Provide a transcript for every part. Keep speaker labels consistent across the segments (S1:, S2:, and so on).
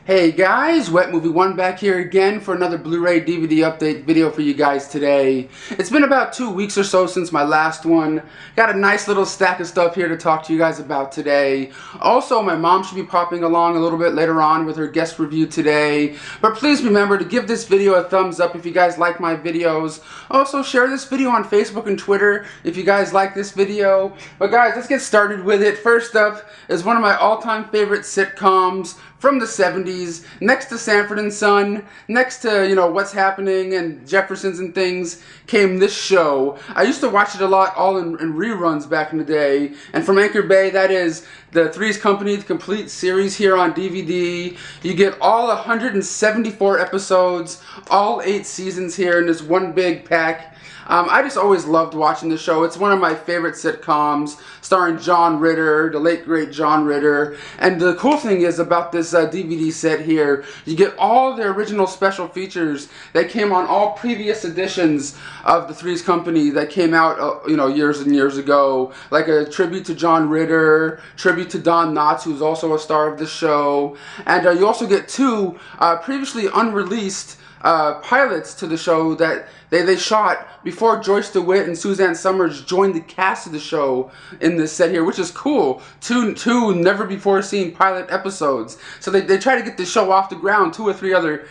S1: Hey guys, Wet Movie 1 back here again for another Blu-ray DVD update video for you guys today. It's been about 2 weeks or so since my last one. Got a nice little stack of stuff here to talk to you guys about today. Also, my mom should be popping along a little bit later on with her guest review today. But please remember to give this video a thumbs up if you guys like my videos. Also, share this video on Facebook and Twitter if you guys like this video. But guys, let's get started with it. First up is one of my all-time favorite sitcoms from the 70s, next to Sanford and Son, next to, What's Happening and Jeffersons and things, came this show. I used to watch it a lot, all in reruns back in the day. And from Anchor Bay, that is the Three's Company, the complete series here on DVD. You get all 174 episodes, all 8 seasons here in this one big pack. I just always loved watching the show. It's one of my favorite sitcoms, starring John Ritter, the late great John Ritter. And the cool thing is about this DVD set here, you get all the original special features that came on all previous editions of the Three's Company that came out, years and years ago. Like a tribute to John Ritter, tribute to Don Knotts, who's also a star of the show. And you also get 2 previously unreleased pilots to the show that they shot before Joyce, DeWitt, and Suzanne Summers joined the cast of the show in this set here, which is cool. Two never before seen pilot episodes. So they try to get the show off the ground two or three other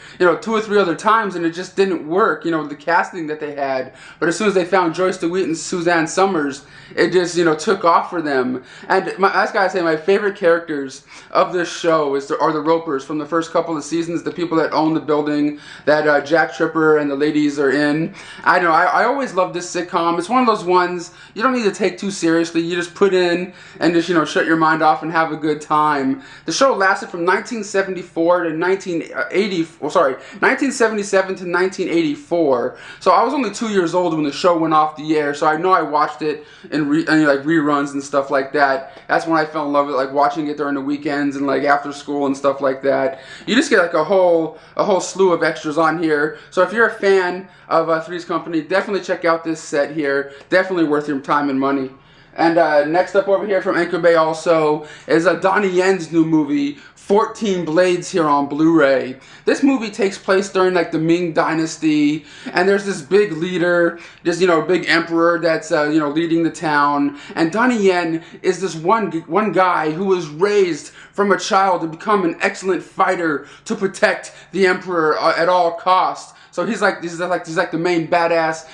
S1: times, and it just didn't work, the casting that they had. But as soon as they found Joyce, DeWitt, and Suzanne Summers, it just, I took off for them. And I just gotta say, my favorite characters of this show are the Ropers from the first couple of seasons, the people that own the building that Jack Tripper and the ladies are in. I know, I always love this sitcom. It's one of those ones you don't need to take too seriously. You just put in and just, shut your mind off and have a good time. The show lasted from 1974 to 1977 to 1984. So I was only 2 years old when the show went off the air, so I know I watched it in reruns and stuff like that. That's when I fell in love with it, watching it during the weekends and after school and stuff like that. You just get a whole slew of extras on here. So if you're a fan of Three's Company, definitely check out this set here. Definitely worth your time and money. And next up over here from Anchor Bay also is Donnie Yen's new movie, 14 Blades, here on Blu-ray. This movie takes place during the Ming Dynasty, and there's this big leader, this big emperor that's leading the town. And Donnie Yen is this one guy who was raised from a child to become an excellent fighter to protect the emperor at all costs. So he's like the main badass,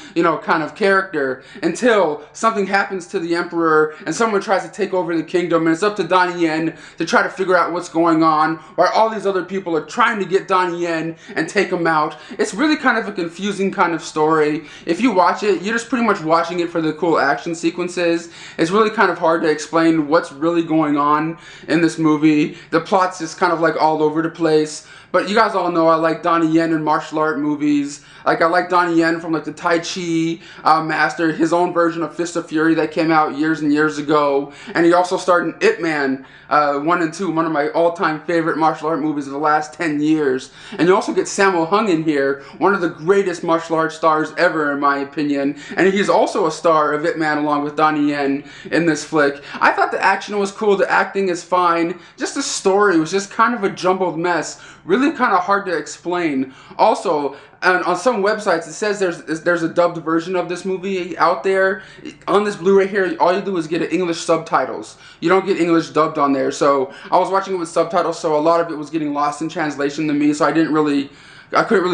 S1: kind of character, until something happens to the emperor and someone tries to take over the kingdom, and it's up to Donnie Yen to try to figure out what's going on, while all these other people are trying to get Donnie Yen and take him out. It's really kind of a confusing kind of story. If you watch it, you're just pretty much watching it for the cool action sequences. It's really kind of hard to explain what's really going on in this movie. The plot's just kind of all over the place. But you guys all know I like Donnie Yen in martial art movies. I like Donnie Yen from the Tai Chi Master, his own version of Fist of Fury that came out years and years ago. And he also starred in Ip Man 1 and 2, one of my all-time favorite martial art movies of the last 10 years. And you also get Sammo Hung in here, one of the greatest martial arts stars ever in my opinion. And he's also a star of Ip Man along with Donnie Yen in this flick. I thought the action was cool, the acting is fine. Just the story was just kind of a jumbled mess. Really kind of hard to explain. Also, on some websites it says there's a dubbed version of this movie out there. On this Blu-ray here, all you do is get English subtitles. You don't get English dubbed on there. So I was watching it with subtitles, so a lot of it was getting lost in translation to me, so I couldn't really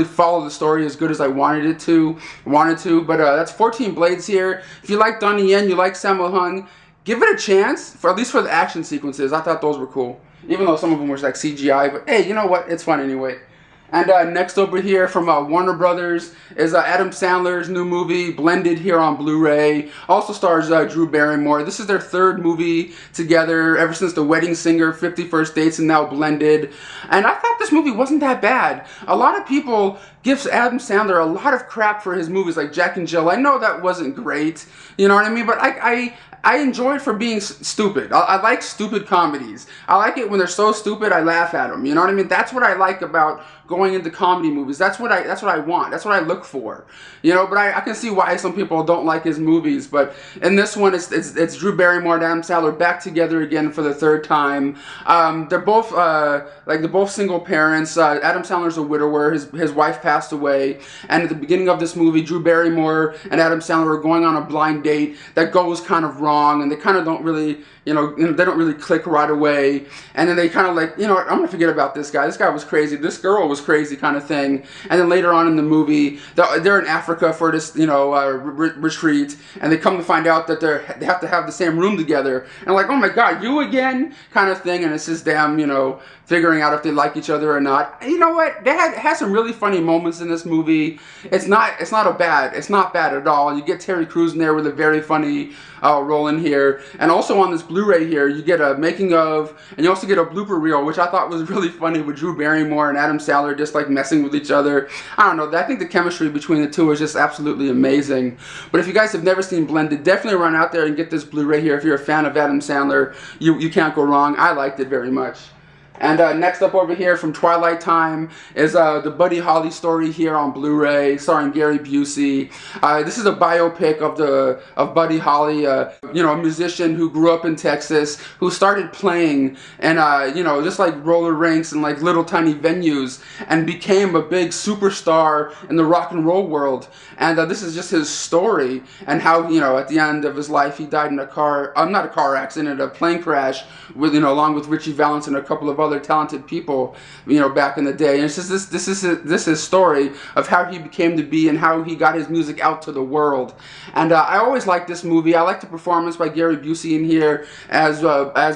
S1: follow the story as good as I wanted to. But that's 14 Blades here. If you like Donnie Yen, you like Sammo Hung, give it a chance, at least for the action sequences. I thought those were cool. Even though some of them were CGI, but hey, you know what? It's fun anyway. And next over here from Warner Brothers is Adam Sandler's new movie, Blended, here on Blu-ray. Also stars Drew Barrymore. This is their 3rd movie together ever since The Wedding Singer, 50 First Dates, and now Blended. And I thought this movie wasn't that bad. A lot of people give Adam Sandler a lot of crap for his movies like Jack and Jill. I know that wasn't great, you know what I mean? But I enjoy it for being stupid. I like stupid comedies. I like it when they're so stupid I laugh at them. You know what I mean? That's what I like about going into comedy movies. That's what I want. That's what I look for. You know, but I can see why some people don't like his movies. But in this one, it's Drew Barrymore and Adam Sandler back together again for the third time. They're both single parents. Adam Sandler's a widower. His wife passed away. And at the beginning of this movie, Drew Barrymore and Adam Sandler are going on a blind date that goes kind of wrong, and they kind of don't really, they don't really click right away. And then they kind of like, I'm gonna forget about this guy. This guy was crazy. This girl was crazy, kind of thing. And then later on in the movie, they're in Africa for this, retreat, and they come to find out that they have to have the same room together. And like, oh my God, you again, kind of thing. And it's just them, figuring out if they like each other or not. You know what? They had some really funny moments in this movie. It's not bad at all. You get Terry Crews in there with a very funny role in here. And also on this Blu-ray here, you get a making of, and you also get a blooper reel, which I thought was really funny, with Drew Barrymore and Adam Sandler just like messing with each other. I don't know. I think the chemistry between the two is just absolutely amazing. But if you guys have never seen Blended, definitely run out there and get this Blu-ray here. If you're a fan of Adam Sandler, you can't go wrong. I liked it very much. And next up over here from Twilight Time is the Buddy Holly story here on Blu-ray, starring Gary Busey. This is a biopic of Buddy Holly, a musician who grew up in Texas, who started playing and just like roller rinks and like little tiny venues, and became a big superstar in the rock and roll world. And this is just his story, and how at the end of his life he died in a plane crash with along with Richie Valens and a couple of other talented people, back in the day. And it's just this is his story of how he became to be and how he got his music out to the world. And I always liked this movie. I like the performance by Gary Busey in here as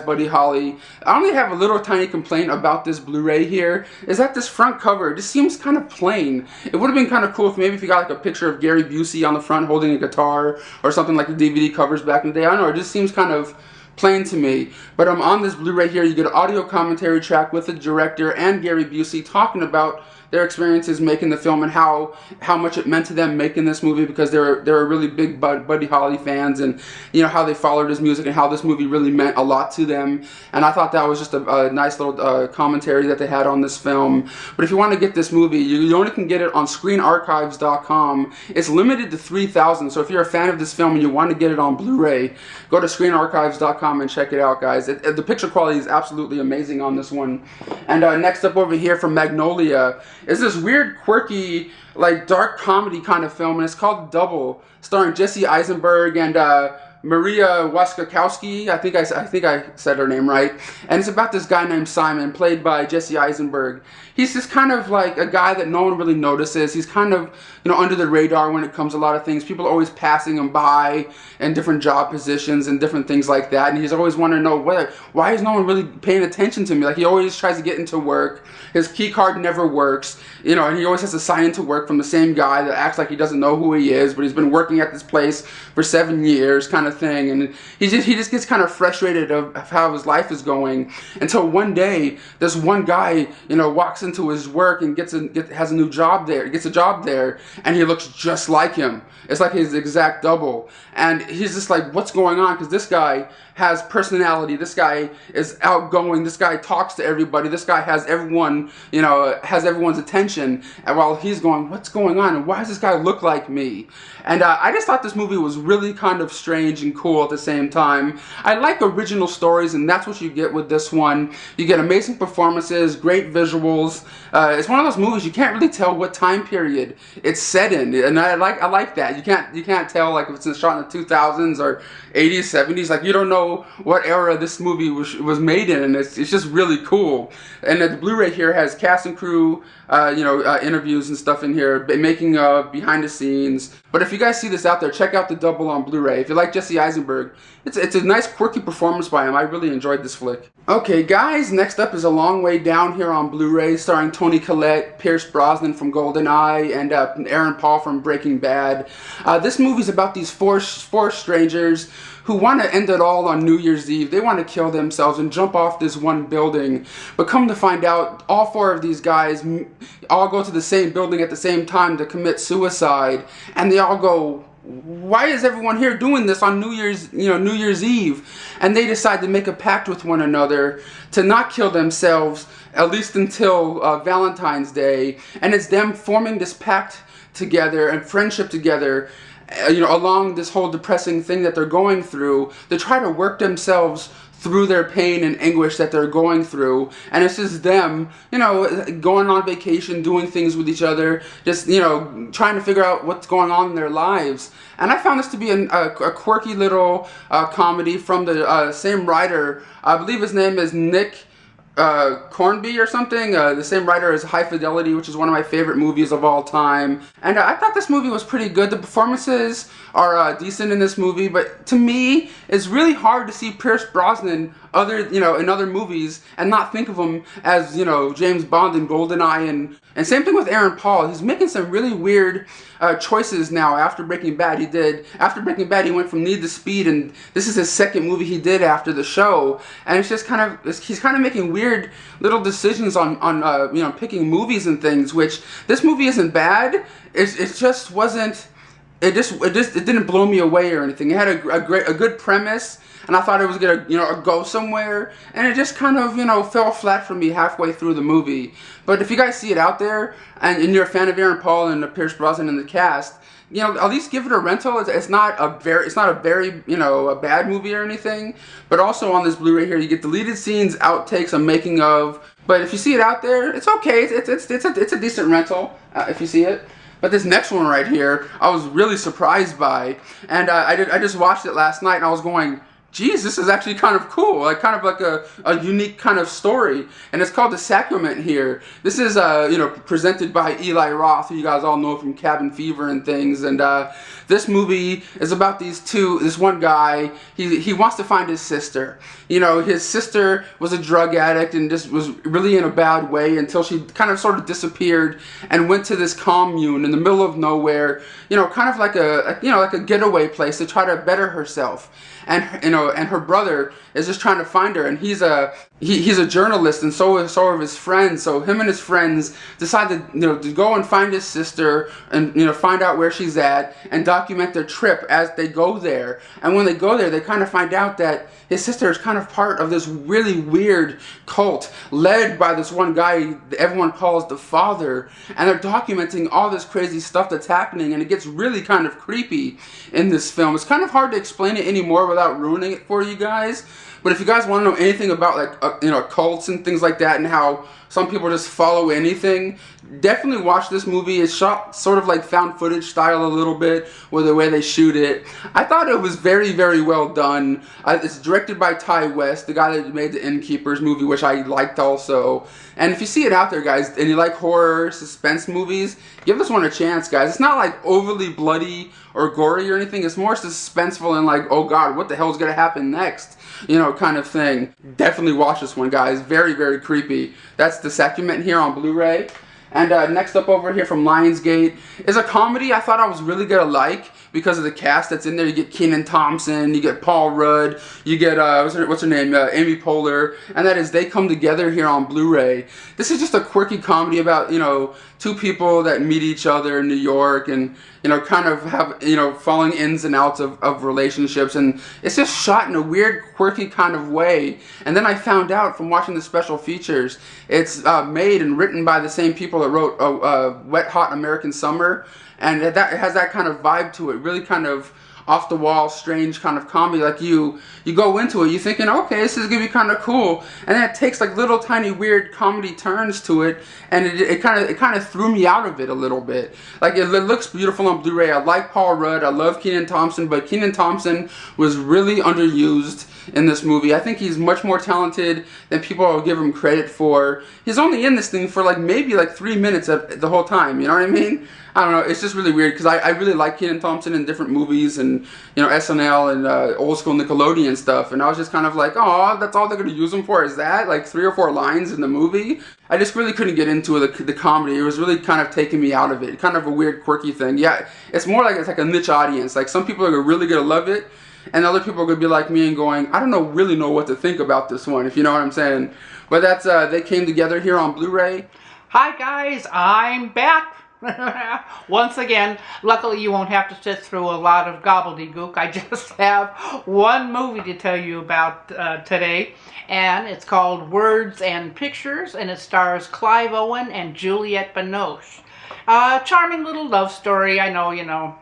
S1: Buddy Holly. I only have a little tiny complaint about this Blu-ray here, is that this front cover just seems kind of plain. It would have been kind of cool if maybe if you got like a picture of Gary Busey on the front holding a guitar, or something like the DVD covers back in the day. I don't know, it just seems kind of plain to me. But on this Blu-ray here, you get an audio commentary track with the director and Gary Busey talking about their experiences making the film and how much it meant to them making this movie, because they were really big Buddy Holly fans, and how they followed his music and how this movie really meant a lot to them. And I thought that was just a nice little commentary that they had on this film. But if you want to get this movie, you only can get it on ScreenArchives.com. It's limited to 3,000, so if you're a fan of this film and you want to get it on Blu-ray, go to ScreenArchives.com and check it out, guys. The picture quality is absolutely amazing on this one. And next up over here from Magnolia is this weird, quirky, like dark comedy kind of film, and it's called Double, starring Jesse Eisenberg and Maria Wasikowska. I think I said her name right. And it's about this guy named Simon, played by Jesse Eisenberg. He's just kind of like a guy that no one really notices. He's kind of, under the radar when it comes to a lot of things. People are always passing him by in different job positions and different things like that. And he's always wanting to know, why is no one really paying attention to me? Like, he always tries to get into work. His key card never works, and he always has to sign into work from the same guy that acts like he doesn't know who he is, but he's been working at this place for 7 years, kind of thing. And he just gets kind of frustrated of how his life is going, until one day this one guy walks into his work and gets a job there, and he looks just like him. It's like his exact double, and he's just like, what's going on? Because this guy has personality. This guy is outgoing. This guy talks to everybody. This guy has everyone, has everyone's attention. And while he's going, what's going on? And why does this guy look like me? And I just thought this movie was really kind of strange and cool at the same time. I like original stories, and that's what you get with this one. You get amazing performances, great visuals. It's one of those movies you can't really tell what time period it's set in, and I like that. You can't tell like if it's shot in the 2000s or 80s, 70s. Like, you don't know what era this movie was made in, and it's just really cool. And the Blu-ray here has cast and crew, interviews and stuff in here, making behind the scenes. But if you guys see this out there, check out the Double on Blu-ray. If you like Jesse Eisenberg, it's a nice quirky performance by him. I really enjoyed this flick. Okay guys, next up is A Long Way Down here on Blu-ray, starring Toni Collette, Pierce Brosnan from GoldenEye, and Aaron Paul from Breaking Bad. This movie's about these four strangers who want to end it all on New Year's Eve. They want to kill themselves and jump off this one building. But come to find out, all four of these guys all go to the same building at the same time to commit suicide. And they all go why is everyone here doing this on New Year's Eve? And they decide to make a pact with one another to not kill themselves, at least until Valentine's Day. And it's them forming this pact together and friendship together, along this whole depressing thing that they're going through, to try to work themselves through their pain and anguish that they're going through. And it's just them, going on vacation, doing things with each other, just, trying to figure out what's going on in their lives. And I found this to be a quirky little comedy from the same writer. I believe his name is Nick Cornby or something, the same writer as High Fidelity, which is one of my favorite movies of all time. And I thought this movie was pretty good. The performances are decent in this movie, but to me, it's really hard to see Pierce Brosnan in other movies and not think of him as, James Bond in GoldenEye, and same thing with Aaron Paul. He's making some really weird choices now after Breaking Bad. After Breaking Bad, he went from Need to Speed, and this is his second movie he did after the show. And it's just he's kind of making weird little decisions on picking movies and things, which this movie isn't bad. It just wasn't, it didn't blow me away or anything. It had a good premise, and I thought it was gonna go somewhere, and it just kind of fell flat for me halfway through the movie. But if you guys see it out there and you're a fan of Aaron Paul and Pierce Brosnan in the cast, at least give it a rental. It's not a very a bad movie or anything. But also on this Blu-ray here, you get deleted scenes, outtakes, a making of. But if you see it out there, it's okay. It's a decent rental if you see it. But this next one right here, I was really surprised by, and I just watched it last night, and I was going, geez, this is actually kind of cool, like a unique kind of story, and it's called The Sacrament here. This is presented by Eli Roth, who you guys all know from Cabin Fever and things, and this movie is about this one guy. He wants to find his sister. His sister was a drug addict and just was really in a bad way until she kind of sort of disappeared and went to this commune in the middle of nowhere, kind of like a getaway place to try to better herself. And and her brother is just trying to find her, and he's a journalist, and so are his friends. So him and his friends decide to go and find his sister, and find out where she's at, and document their trip as they go there. And when they go there, they kind of find out that his sister is kind of part of this really weird cult led by this one guy everyone calls the Father, and they're documenting all this crazy stuff that's happening, and it gets really kind of creepy in this film. It's kind of hard to explain it anymore without ruining it for you guys. But if you guys want to know anything about cults and things like that, and how some people just follow anything, definitely watch this movie. It's shot sort of like found footage style a little bit with the way they shoot it. I thought it was very, very well done. It's directed by Ty West, the guy that made the Innkeepers movie, which I liked also. And if you see it out there, guys, and you like horror, suspense movies, give this one a chance, guys. It's not like overly bloody or gory or anything. It's more suspenseful and like, oh God, what the hell is going to happen next? Kind of thing. Definitely watch this one, guys. Very, very creepy. That's The Sacrament here on Blu-ray. And next up over here from Lionsgate is a comedy I thought I was really gonna like because of the cast that's in there. You get Kenan Thompson, you get Paul Rudd, you get what's her name, Amy Poehler, and that is They Come Together here on Blu-ray. This is just a quirky comedy about two people that meet each other in New York, and kind of have falling ins and outs of relationships, and it's just shot in a weird, quirky kind of way. And then I found out from watching the special features, it's made and written by the same people that wrote Wet Hot American Summer, and it has that kind of vibe to it, really kind of off the wall, strange kind of comedy. Like you go into it, you're thinking, okay, this is gonna be kind of cool, and then it takes like little tiny weird comedy turns to it, and it kind of threw me out of it a little bit. Like it looks beautiful on Blu-ray. I like Paul Rudd, I love Kenan Thompson, but Kenan Thompson was really underused in this movie. I think he's much more talented than people will give him credit for. He's only in this thing for maybe 3 minutes the whole time, you know what I mean? I don't know, it's just really weird because I really like Kenan Thompson in different movies and SNL and old school Nickelodeon stuff, and I was just kind of like, oh, that's all they're going to use him for, is that? Like 3 or 4 lines in the movie? I just really couldn't get into the comedy. It was really kind of taking me out of it. Kind of a weird, quirky thing. Yeah, it's more like it's like a niche audience. Like some people are really going to love it, and other people are going to be like me and going, I don't really know what to think about this one, if you know what I'm saying. But that's They Came Together here on Blu-ray.
S2: Hi guys, I'm back Once again, luckily you won't have to sit through a lot of gobbledygook. I just have one movie to tell you about today, and it's called Words and Pictures, and it stars Clive Owen and Juliette Binoche. Charming little love story. I know, you know.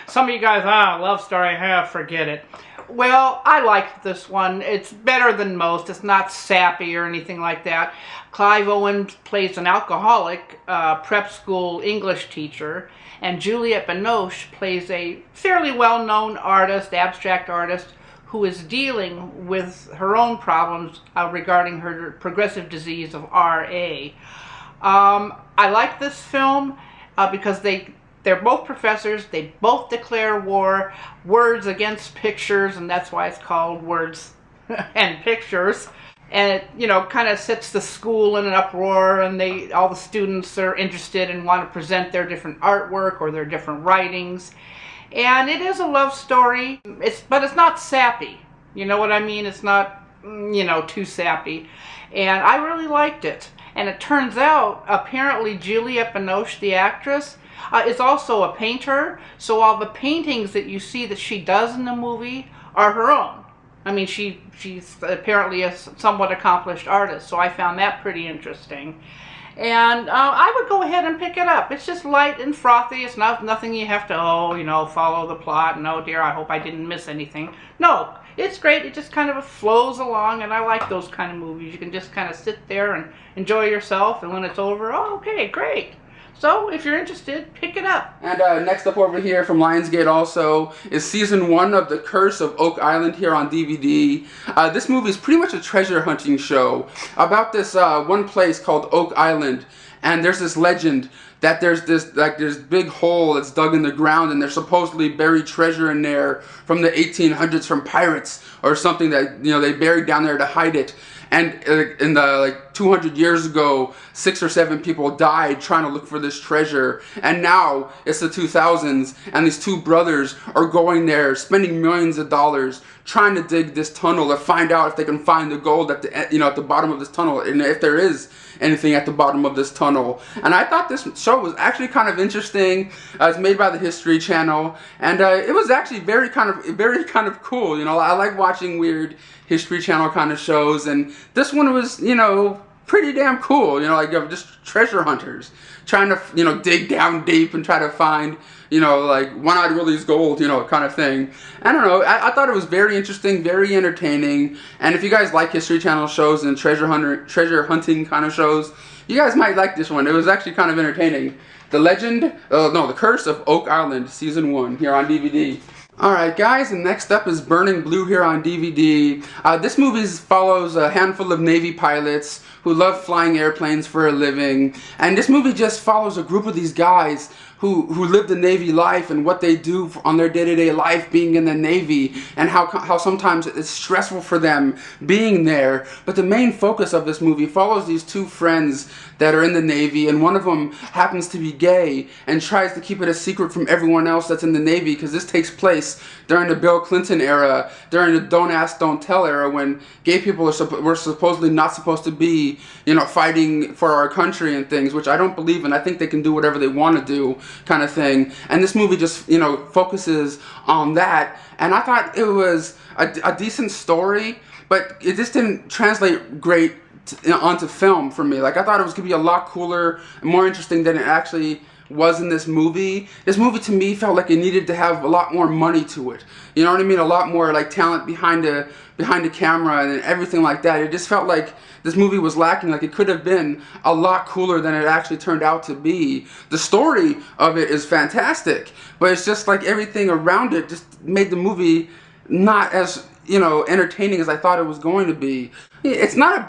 S2: Some of you guys, love story, forget it. Well, I liked this one. It's better than most. It's not sappy or anything like that. Clive Owen plays an alcoholic prep school English teacher, and Juliette Binoche plays a fairly well-known artist, abstract artist, who is dealing with her own problems regarding her progressive disease of RA. I like this film because they're both professors. They both declare war. Words against pictures, and that's why it's called Words and Pictures. And it, you know, kind of sets the school in an uproar, and all the students are interested and want to present their different artwork or their different writings. And it is a love story. But it's not sappy. You know what I mean? It's not, you know, too sappy. And I really liked it. And it turns out, apparently, Juliette Binoche, the actress, is also a painter. So all the paintings that you see that she does in the movie are her own. I mean, she's apparently a somewhat accomplished artist, so I found that pretty interesting. And I would go ahead and pick it up. It's just light and frothy. It's nothing you have to, you know, follow the plot. And, oh dear, I hope I didn't miss anything. No, it's great. It just kind of flows along, and I like those kind of movies. You can just kind of sit there and enjoy yourself, and when it's over, oh, okay, great. So, if you're interested, pick it up.
S1: And next up over here from Lionsgate also is Season 1 of The Curse of Oak Island here on DVD. This movie is pretty much a treasure hunting show about this one place called Oak Island. And there's this legend that there's this big hole that's dug in the ground, and there's supposedly buried treasure in there from the 1800s from pirates or something that, you know, they buried down there to hide it. And in the 200 years ago, 6 or 7 people died trying to look for this treasure. And now it's the 2000s, and these two brothers are going there, spending millions of dollars trying to dig this tunnel to find out if they can find the gold at the bottom of this tunnel, and if there is anything at the bottom of this tunnel. And I thought this show was actually kind of interesting. It's made by the History Channel, and it was actually very kind of cool. You know, I like watching weird History Channel kind of shows, and this one was, you know, pretty damn cool. You know, like just treasure hunters trying to, you know, dig down deep and try to find, you know, like One-Eyed Willie's gold, you know, kind of thing. I don't know. I thought it was very interesting, very entertaining. And if you guys like History Channel shows and treasure hunting kind of shows, you guys might like this one. It was actually kind of entertaining. The Curse of Oak Island, Season 1 here on DVD. Alright guys, and next up is Burning Blue here on DVD. This movie follows a handful of Navy pilots who love flying airplanes for a living. And this movie just follows a group of these guys who live the Navy life and what they do on their day-to-day life being in the Navy, and how sometimes it's stressful for them being there. But the main focus of this movie follows these two friends that are in the Navy, and one of them happens to be gay and tries to keep it a secret from everyone else that's in the Navy, because this takes place during the Bill Clinton era, during the Don't Ask, Don't Tell era, when gay people were supposedly not supposed to be, you know, fighting for our country and things, which I don't believe in. I think they can do whatever they want to do, kind of thing. And this movie just, you know, focuses on that. And I thought it was a decent story, but it just didn't translate great onto film for me. Like, I thought it was going to be a lot cooler and more interesting than it actually was in this movie. This movie to me felt like it needed to have a lot more money to it. You know what I mean? A lot more like talent behind the camera and everything like that. It just felt like this movie was lacking. Like, it could have been a lot cooler than it actually turned out to be. The story of it is fantastic, but it's just like everything around it just made the movie not as, you know, entertaining as I thought it was going to be. It's not a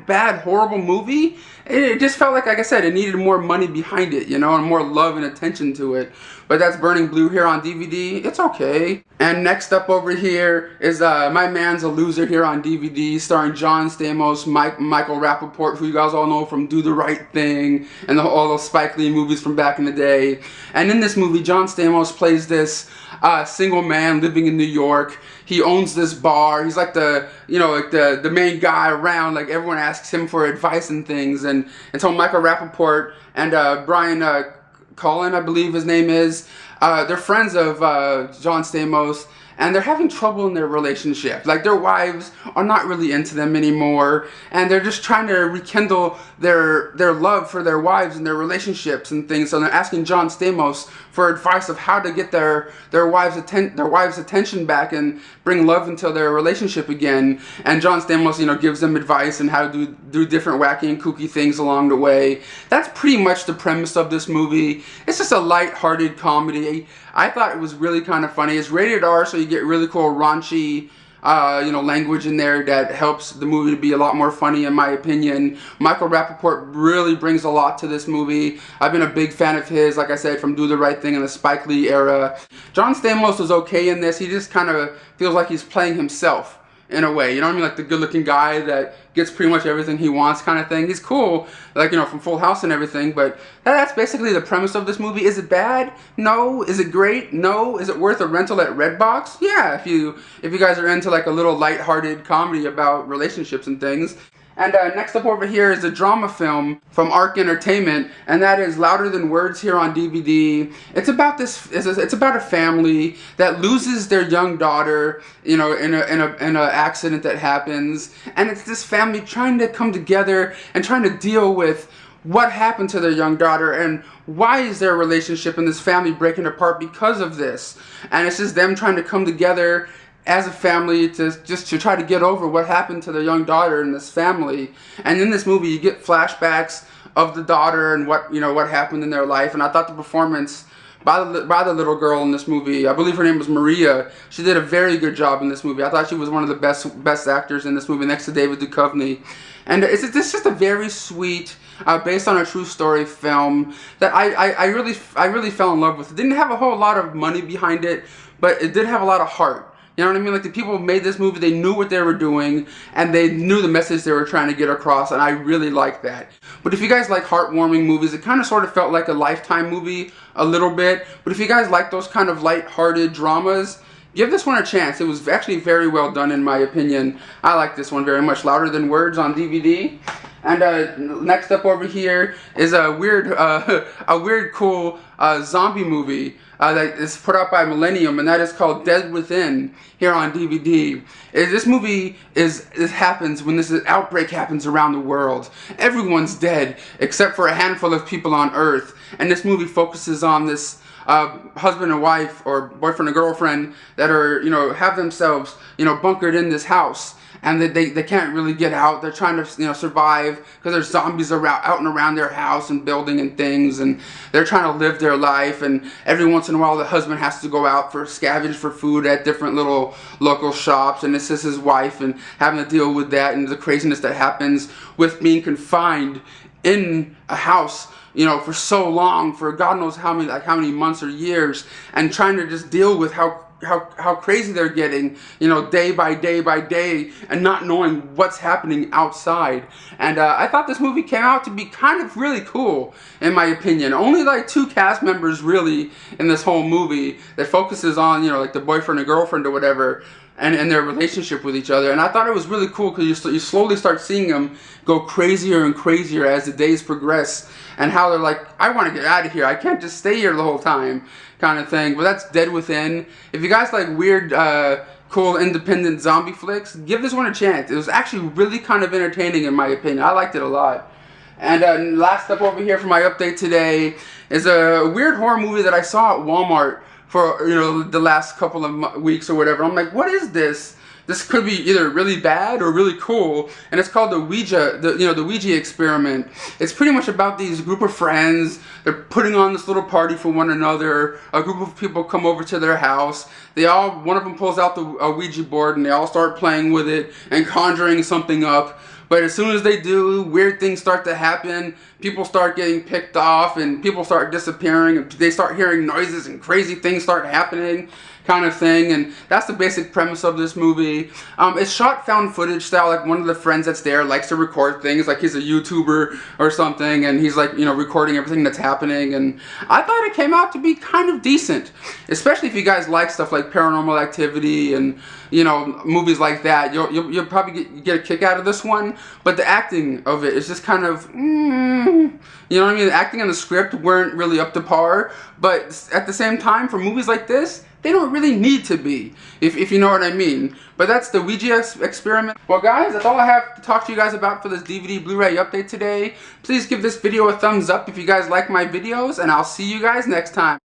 S1: bad, horrible movie. It just felt like I said, it needed more money behind it, you know, and more love and attention to it. But that's Burning Blue here on DVD. It's okay. And next up over here is My Man's a Loser here on DVD, starring John Stamos, Michael Rappaport, who you guys all know from Do the Right Thing, and all those Spike Lee movies from back in the day. And in this movie, John Stamos plays this single man living in New York. He owns this bar. He's like the main guy around. Like, everyone asks him for advice and things. And so Michael Rappaport and Brian Cullen, I believe his name is. They're friends of John Stamos, and they're having trouble in their relationship. Like, their wives are not really into them anymore, and they're just trying to rekindle their love for their wives and their relationships and things. So they're asking John Stamos for advice of how to get their wives' attention back and bring love into their relationship again. And John Stamos, gives them advice on how to do different wacky and kooky things along the way. That's pretty much the premise of this movie. It's just a light-hearted comedy. I thought it was really kind of funny. It's rated R, so you get really cool raunchy, language in there that helps the movie to be a lot more funny, in my opinion. Michael Rappaport really brings a lot to this movie. I've been a big fan of his, like I said, from Do the Right Thing in the Spike Lee era. John Stamos was okay in this. He just kind of feels like he's playing himself in a way. You know what I mean? Like the good-looking guy that gets pretty much everything he wants kind of thing. He's cool, from Full House and everything, but that's basically the premise of this movie. Is it bad? No. Is it great? No. Is it worth a rental at Redbox? Yeah, if you guys are into like a little light-hearted comedy about relationships and things. And next up over here is a drama film from Arc Entertainment, and that is Louder Than Words here on DVD. It's about it's about a family that loses their young daughter, in a accident that happens, and it's this family trying to come together and trying to deal with what happened to their young daughter and why is their relationship and this family breaking apart because of this. And it's just them trying to come together as a family to try to get over what happened to their young daughter in this family. And in this movie, you get flashbacks of the daughter and what happened in their life. And I thought the performance by the little girl in this movie, I believe her name was Maria, she did a very good job in this movie. I thought she was one of the best actors in this movie, next to David Duchovny. And it's just a very sweet, based on a true story film that I really fell in love with. It didn't have a whole lot of money behind it, but it did have a lot of heart. You know what I mean? Like, the people who made this movie, they knew what they were doing, and they knew the message they were trying to get across, and I really like that. But if you guys like heartwarming movies, it kind of sort of felt like a Lifetime movie a little bit. But if you guys like those kind of light-hearted dramas, give this one a chance. It was actually very well done, in my opinion. I like this one very much. Louder Than Words on DVD. And next up over here is a weird, cool zombie movie that is put out by Millennium, and that is called Dead Within here on DVD. This movie happens when this outbreak happens around the world. Everyone's dead except for a handful of people on Earth, and this movie focuses on this husband and wife, or boyfriend and girlfriend, that are have themselves bunkered in this house. And they can't really get out. They're trying to survive because there's zombies out and around their house and building and things, and they're trying to live their life. And every once in a while, the husband has to go out for scavenge for food at different little local shops, and this is his wife and having to deal with that and the craziness that happens with being confined in a house for so long, for God knows how many months or years, and trying to just deal with how crazy they're getting, day by day by day, and not knowing what's happening outside. And I thought this movie came out to be kind of really cool, in my opinion. Only like 2 cast members really in this whole movie that focuses on, like the boyfriend and girlfriend or whatever, and their relationship with each other. And I thought it was really cool because you slowly start seeing them go crazier and crazier as the days progress, and how they're like, I want to get out of here. I can't just stay here the whole time, kind of thing. But that's Dead Within. If you guys like weird, cool, independent zombie flicks, give this one a chance. It was actually really kind of entertaining, in my opinion. I liked it a lot. And last up over here for my update today is a weird horror movie that I saw at Walmart for the last couple of weeks or whatever. I'm like, what is this? This could be either really bad or really cool, and it's called the Ouija Experiment. It's pretty much about these group of friends. They're putting on this little party for one another. A group of people come over to their house. One of them pulls out the Ouija board, and they all start playing with it and conjuring something up. But as soon as they do, weird things start to happen. People start getting picked off, and people start disappearing, and they start hearing noises, and crazy things start happening, kind of thing. And that's the basic premise of this movie. It's shot found footage style. Like, one of the friends that's there likes to record things, like he's a YouTuber or something, and he's like, recording everything that's happening. And I thought it came out to be kind of decent, especially if you guys like stuff like Paranormal Activity and movies like that. You'll probably get a kick out of this one. but the acting of it is just kind of, you know what I mean? The acting and the script weren't really up to par, but at the same time, for movies like this, they don't really need to be, if you know what I mean. But that's the Ouija Experiment. Well guys, that's all I have to talk to you guys about for this DVD Blu-ray update today. Please give this video a thumbs up if you guys like my videos, and I'll see you guys next time.